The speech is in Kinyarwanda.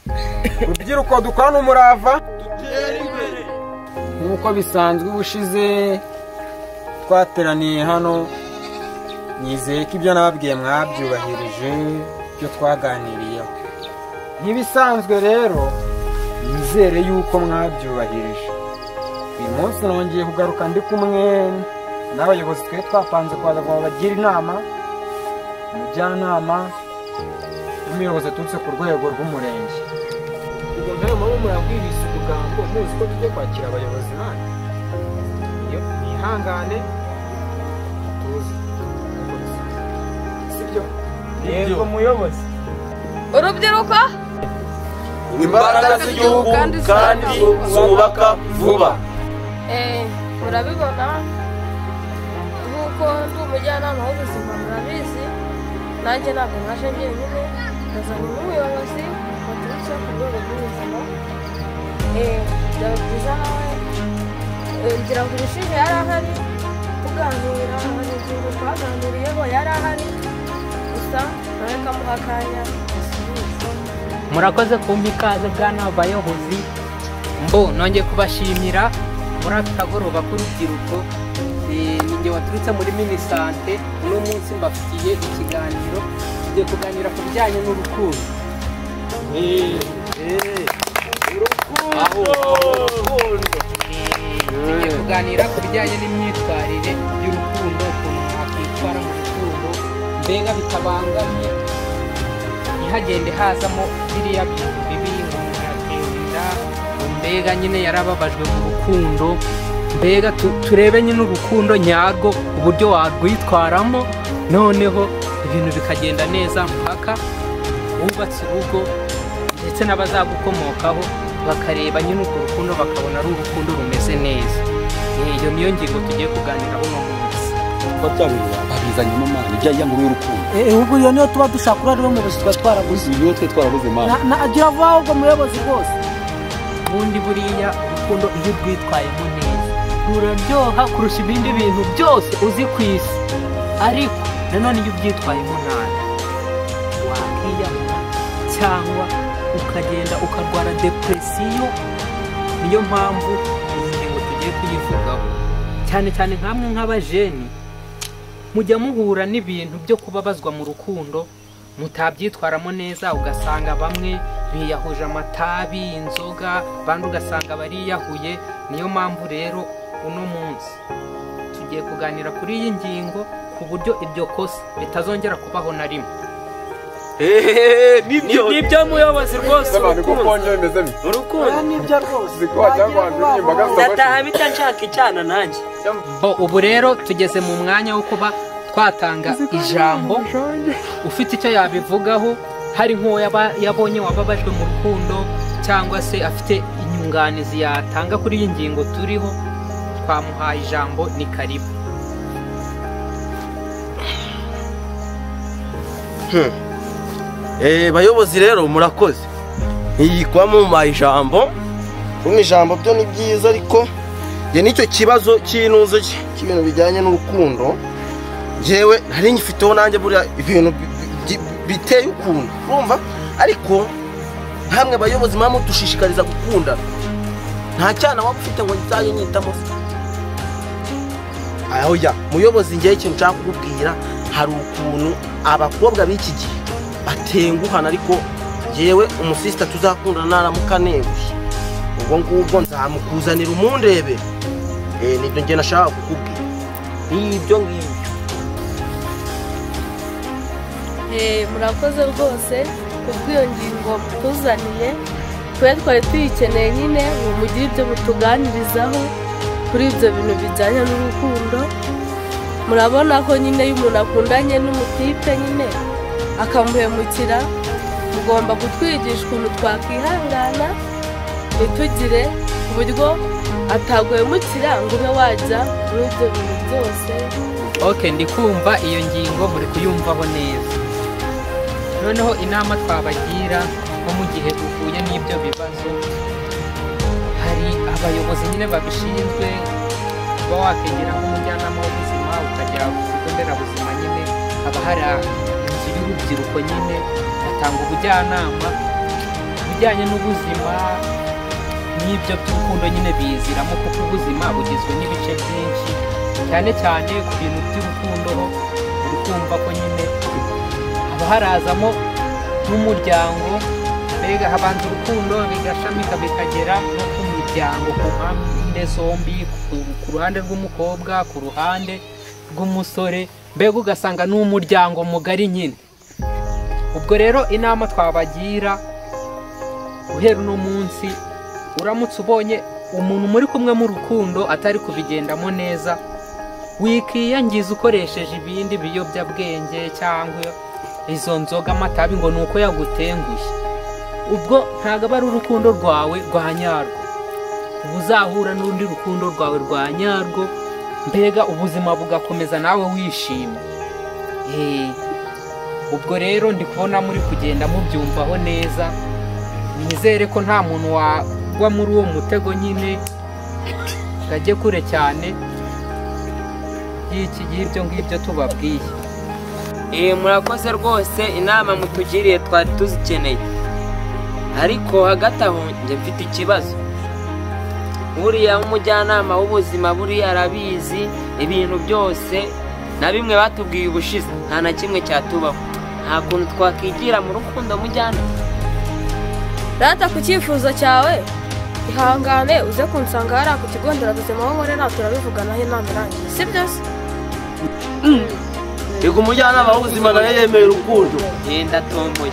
Urubyiruko dukorana umurava nk'uko bisanzwe ubushize twateraniye hano, nizeye ko ibyo nababwiye mwabyubahirije ibyo twaganiriyeho. Nk'ibisanzwe rero nizere yuko mwabyubahirije. Uyu munsi nongeye kugaruka ndi kumwe n'abayobozi twe twapanze kwaza ngo babagira inama, umujyanama n'umuyobozi aturutse ku rwego rw'umurenge. Ubwo ntayo mpamvu murabwiriza ubugambo muzi ko tujya kwakira abayobozi hano. Iyo mwihangane tuzi sibyo? Yego muyobozi. Urubyiruko imbaraga z'igihugu kandi zubaka vuba. Murabibona nk'uko ndi umujyanama w'ubuzima, murabizi nanjye ntabwo naje njyenyine, nazanye n'umuyobozi waturutse ku rwego rw'ubuzima. Byaba byiza nawe ngira ngo ubushize yari ahari tuganira, hari ikintu twaganiriyeho yari ahari, gusa nawe kamuha akanya asubize. Murakoze kumpa ikaze bwana bayobozi. Nongeye kubashimira muri aka kagoroba k'urubyiruko. Ninjye waturutse muri Minisante, uno munsi mbafitiye ikiganiro, tugiye kuganira ku bijyanye n'urukundo. Tugiye kuganira ku bijyanye n'imyitwarire y'urukundo, ukuntu mwakwitwara mu rukundo mbega bitabangamye, ntihagende hazamo biriya bintu bibi ngo umuntu yatwinda, mbega nyine yarababajwe mu rukundo. Mbega turebe nyine urukundo nyarwo, uburyo warwitwaramo, noneho ibintu bikagenda neza mpaka wubatse urugo ndetse n'abazagukomokaho bakareba nyine urwo rukundo bakabona ari urukundo rumeze neza. Iyo niyo ngingo tugiye kuganiraho uno munsi. Babizanyemo mana ijya muri urukundo. Ubwo iyo niyo tuba dushaka uri ariwe muyobozi twa twaraguze. Iyo twe twaraguze mana. Agira vuba ubwo muyobozi rwose. Ubundi buriya urukundo iyo urwitwayemo neza ruraryoha kurusha ibindi bintu byose uzi ku isi, ariko nanone iyo ubyitwayemo nabi wakiyahura cyangwa ukagenda ukarwara depresiyo. Niyo mpamvu iyi ngingo tugiye kuyivugaho cyane cyane nk'amwe nk'abajeni mujya muhura n'ibintu byo kubabazwa mu rukundo mutabyitwaramo neza, ugasanga bamwe biyahuje amatabi, inzoga, bandi ugasanga bariyahuye. Niyo mpamvu rero uno munsi tugiye kuganira kuri iyi ngingo ku buryo iryo kosa bitazongera kubaho na rimwe. Nibyo muyobozi rwose. Urukundo nibyo rwose. Ndataha bitanshaka icyana nanjye. Ubu rero tugeze mu mwanya wo kuba twatanga ijambo, ufite icyo yabivugaho, hari nk'uwo yabonye wababajwe mu rukundo cyangwa se afite inyunganizi yatanga kuri iyi ngingo turiho, twamuhaye ijambo. Ni karibu. Bayobozi rero murakoze. Iyi kuba mumpaye ijambo, kumwe ijambo byo ni byiza, ariko njye nicyo kibazo cy'inuzo cy'ibintu bijyanye n'urukundo jewe nari nyifiteho nanjye buriya ibintu biteye ukuntu urumva, ariko hamwe bayobozi mama dushishikariza gukundana. Nta cyana waba ufite ngo nzaye nyitamo. Oya muyobozi, njye ikintu nshaka kukubwira, hari ukuntu abakobwa b'iki gihe batenguhana, ariko jewe umusista tuzakundana naramuka nebuye, ubwo ngubwo nzamukuzanira umundebe. Nibyo njye nashaka kukubwira, nibyo ngibyo. Murakoze rwose kubw'iyo ngingo tuzaniye, twe twari tuyikeneye nyine ngo mugire ibyo mutuganirizaho kuri ibyo bintu bijyanye n'urukundo. Murabona ko nyine iyo umuntu akundanye n'umutipe nyine akamuhemukira, mugomba kutwigisha ukuntu twakwihangana ntitugire ku buryo ataguhemukira ngo ube wajya muri ibyo bintu byose. Ndi kumva iyo ngingo muri kuyumvaho neza. Noneho inama twabagira nko mu gihe uhuye n'ibyo bibazo, hari abayobozi nyine babishinzwe, kuba wakegera nk'umujyanama w'ubuzima ukagera ku kigo nderabuzima, nyine haba hari inzu y'urubyiruko nyine batanga ubujyanama bijyanye n'ubuzima n'ibyo by'urukundo nyine biziramo, kuko ubuzima bugizwe n'ibice byinshi, cyane cyane ku bintu by'urukundo uri kumva ko nyine haba harazamo n'umuryango, mbega habanza urukundo bigashamika bikagera no ku muryango, ku mpande zombi, ku ruhande rw'umukobwa, ku ruhande rw'umusore, mbega ugasanga ni umuryango mugari nyine. Ubwo rero inama twabagira guhera uno munsi, uramutse ubonye umuntu muri kumwe mu rukundo atari kubigendamo neza, wikiyangiza ukoresheje ibindi biyobyabwenge cyangwa izo nzoga, amatabi, ngo ni uko yagutengushye. Ubwo ntabwo aba ari urukundo rwawe rwa nyarwo, uba uzahura n'urundi rukundo rwawe rwa nyarwo, mbega ubuzima bugakomeza nawe wishimye. Ubwo rero ndi kubona muri kugenda mubyumvaho neza, nizere ko nta muntu wagwa muri uwo mutego nyine gajye kure cyane y'iki y'ibyo ngibyo tubabwiye. Murakoze rwose, inama mutugiriye twari tuzikeneye, ariko hagati aho njye mfite ikibazo. Buriya umujyanama w'ubuzima buriya arabizi ibintu byose na bimwe batubwiye ubushize, nta na kimwe cyatubaho. Nta kuntu twakwigira mu rukundo mujyana. Data, ku cyifuzo cyawe ihangane uze kunsanga hariya ku kigo nderabuzima aho nkorera, turabivuganaho inama irangiye, si byo se? Yego umujyanama w'ubuzima nawe yemeye urukundo. Ndatomboye.